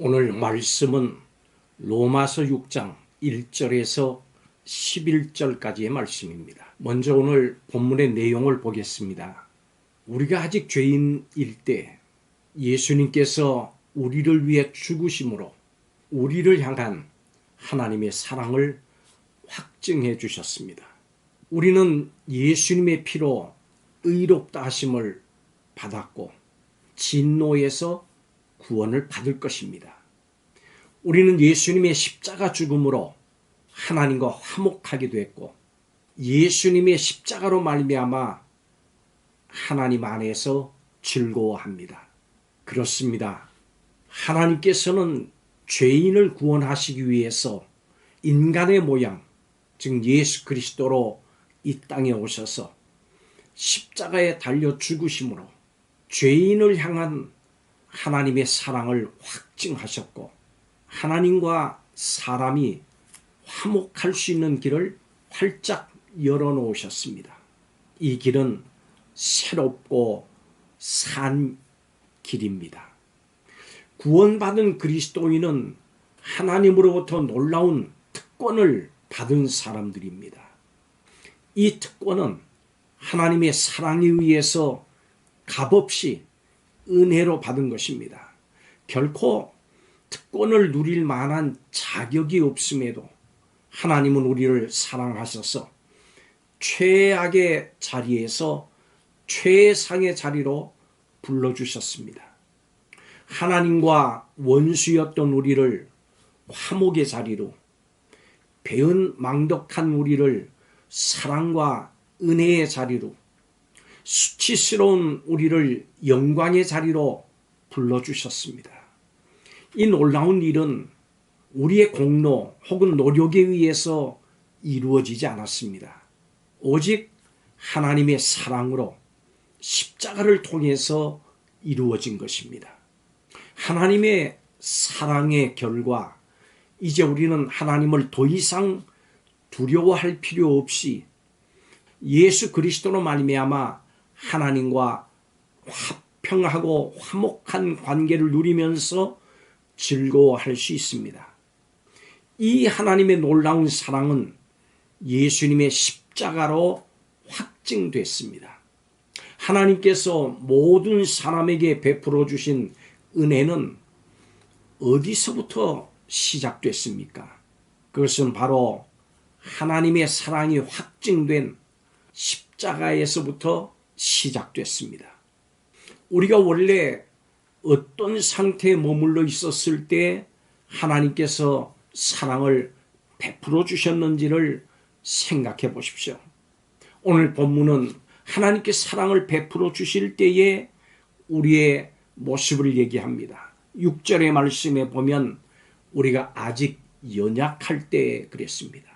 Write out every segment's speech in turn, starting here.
오늘 말씀은 로마서 6장 1절에서 11절까지의 말씀입니다. 먼저 오늘 본문의 내용을 보겠습니다. 우리가 아직 죄인일 때 예수님께서 우리를 위해 죽으심으로 우리를 향한 하나님의 사랑을 확증해 주셨습니다. 우리는 예수님의 피로 의롭다 하심을 받았고 진노에서 구원을 받을 것입니다. 우리는 예수님의 십자가 죽음으로 하나님과 화목하게 됐고 예수님의 십자가로 말미암아 하나님 안에서 즐거워합니다. 그렇습니다. 하나님께서는 죄인을 구원하시기 위해서 인간의 모양, 즉 예수 그리스도로 이 땅에 오셔서 십자가에 달려 죽으심으로 죄인을 향한 하나님의 사랑을 확증하셨고 하나님과 사람이 화목할 수 있는 길을 활짝 열어놓으셨습니다. 이 길은 새롭고 산 길입니다. 구원받은 그리스도인은 하나님으로부터 놀라운 특권을 받은 사람들입니다. 이 특권은 하나님의 사랑에 의해서 값없이 은혜로 받은 것입니다. 결코 특권을 누릴 만한 자격이 없음에도 하나님은 우리를 사랑하셔서 최악의 자리에서 최상의 자리로 불러주셨습니다. 하나님과 원수였던 우리를 화목의 자리로, 배은망덕한 우리를 사랑과 은혜의 자리로, 수치스러운 우리를 영광의 자리로 불러주셨습니다. 이 놀라운 일은 우리의 공로 혹은 노력에 의해서 이루어지지 않았습니다. 오직 하나님의 사랑으로 십자가를 통해서 이루어진 것입니다. 하나님의 사랑의 결과, 이제 우리는 하나님을 더 이상 두려워할 필요 없이 예수 그리스도로 말미암아 하나님과 화평하고 화목한 관계를 누리면서 즐거워할 수 있습니다. 이 하나님의 놀라운 사랑은 예수님의 십자가로 확증됐습니다. 하나님께서 모든 사람에게 베풀어 주신 은혜는 어디서부터 시작됐습니까? 그것은 바로 하나님의 사랑이 확증된 십자가에서부터 시작됐습니다. 우리가 원래 어떤 상태에 머물러 있었을 때 하나님께서 사랑을 베풀어 주셨는지를 생각해 보십시오. 오늘 본문은 하나님께 사랑을 베풀어 주실 때에 우리의 모습을 얘기합니다. 6절의 말씀에 보면 우리가 아직 연약할 때 그랬습니다.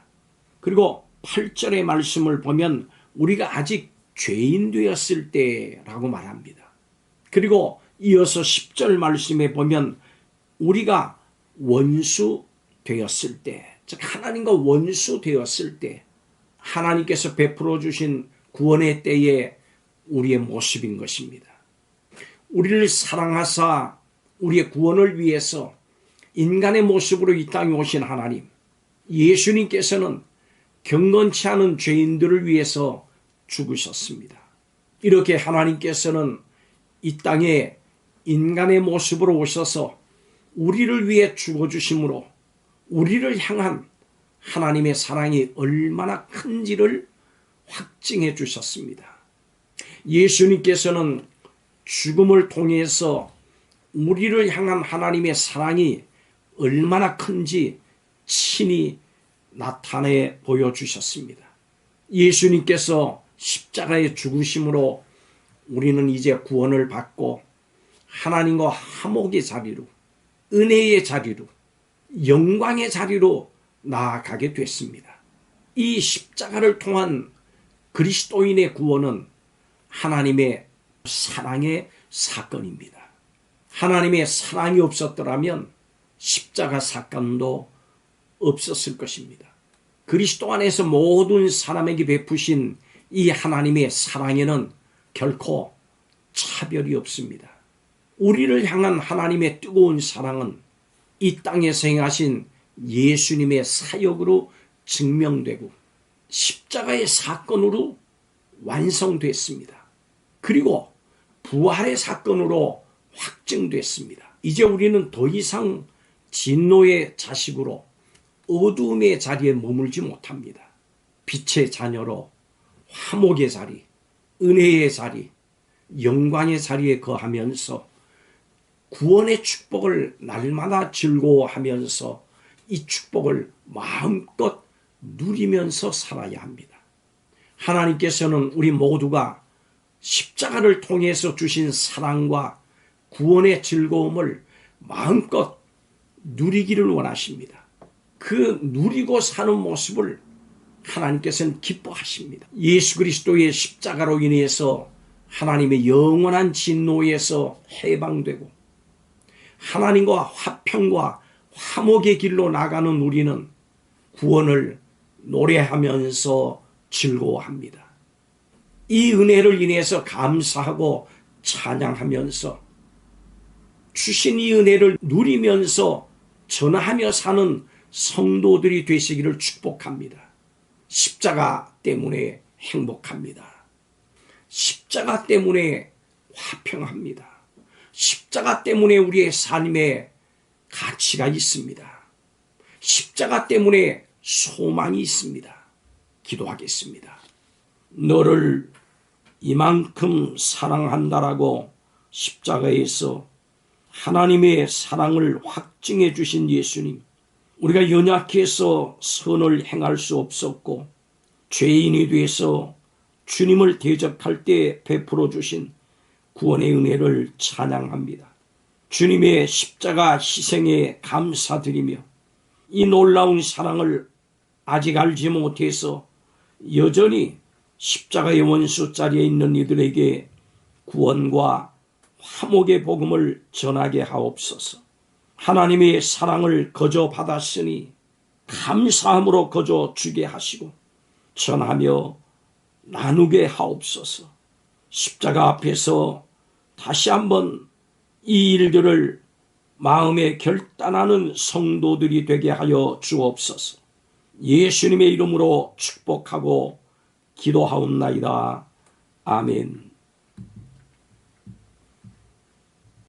그리고 8절의 말씀을 보면 우리가 아직 죄인 되었을 때라고 말합니다. 그리고 이어서 10절 말씀에 보면 우리가 원수 되었을 때, 즉 하나님과 원수 되었을 때 하나님께서 베풀어 주신 구원의 때에 우리의 모습인 것입니다. 우리를 사랑하사 우리의 구원을 위해서 인간의 모습으로 이 땅에 오신 하나님, 예수님께서는 경건치 않은 죄인들을 위해서 죽으셨습니다. 이렇게 하나님께서는 이 땅에 인간의 모습으로 오셔서 우리를 위해 죽어주심으로 우리를 향한 하나님의 사랑이 얼마나 큰지를 확증해 주셨습니다. 예수님께서는 죽음을 통해서 우리를 향한 하나님의 사랑이 얼마나 큰지 친히 나타내 보여주셨습니다. 예수님께서 십자가의 죽으심으로 우리는 이제 구원을 받고 하나님과 화목의 자리로, 은혜의 자리로, 영광의 자리로 나아가게 됐습니다. 이 십자가를 통한 그리스도인의 구원은 하나님의 사랑의 사건입니다. 하나님의 사랑이 없었더라면 십자가 사건도 없었을 것입니다. 그리스도 안에서 모든 사람에게 베푸신 이 하나님의 사랑에는 결코 차별이 없습니다. 우리를 향한 하나님의 뜨거운 사랑은 이 땅에서 행하신 예수님의 사역으로 증명되고 십자가의 사건으로 완성됐습니다. 그리고 부활의 사건으로 확증됐습니다. 이제 우리는 더 이상 진노의 자식으로 어두움의 자리에 머물지 못합니다. 빛의 자녀로 화목의 자리, 은혜의 자리, 영광의 자리에 거하면서 구원의 축복을 날마다 즐거워하면서 이 축복을 마음껏 누리면서 살아야 합니다. 하나님께서는 우리 모두가 십자가를 통해서 주신 사랑과 구원의 즐거움을 마음껏 누리기를 원하십니다. 그 누리고 사는 모습을 하나님께서는 기뻐하십니다. 예수 그리스도의 십자가로 인해서 하나님의 영원한 진노에서 해방되고 하나님과 화평과 화목의 길로 나가는 우리는 구원을 노래하면서 즐거워합니다. 이 은혜를 인해서 감사하고 찬양하면서 주신 이 은혜를 누리면서 전하며 사는 성도들이 되시기를 축복합니다. 십자가 때문에 행복합니다. 십자가 때문에 화평합니다. 십자가 때문에 우리의 삶에 가치가 있습니다. 십자가 때문에 소망이 있습니다. 기도하겠습니다. 너를 이만큼 사랑한다라고 십자가에서 하나님의 사랑을 확증해 주신 예수님, 우리가 연약해서 선을 행할 수 없었고 죄인이 돼서 주님을 대적할 때 베풀어 주신 구원의 은혜를 찬양합니다. 주님의 십자가 희생에 감사드리며 이 놀라운 사랑을 아직 알지 못해서 여전히 십자가의 원수 자리에 있는 이들에게 구원과 화목의 복음을 전하게 하옵소서. 하나님의 사랑을 거저 받았으니 감사함으로 거저 주게 하시고 전하며 나누게 하옵소서. 십자가 앞에서 다시 한번 이 일들을 마음에 결단하는 성도들이 되게 하여 주옵소서. 예수님의 이름으로 축복하고 기도하옵나이다. 아멘.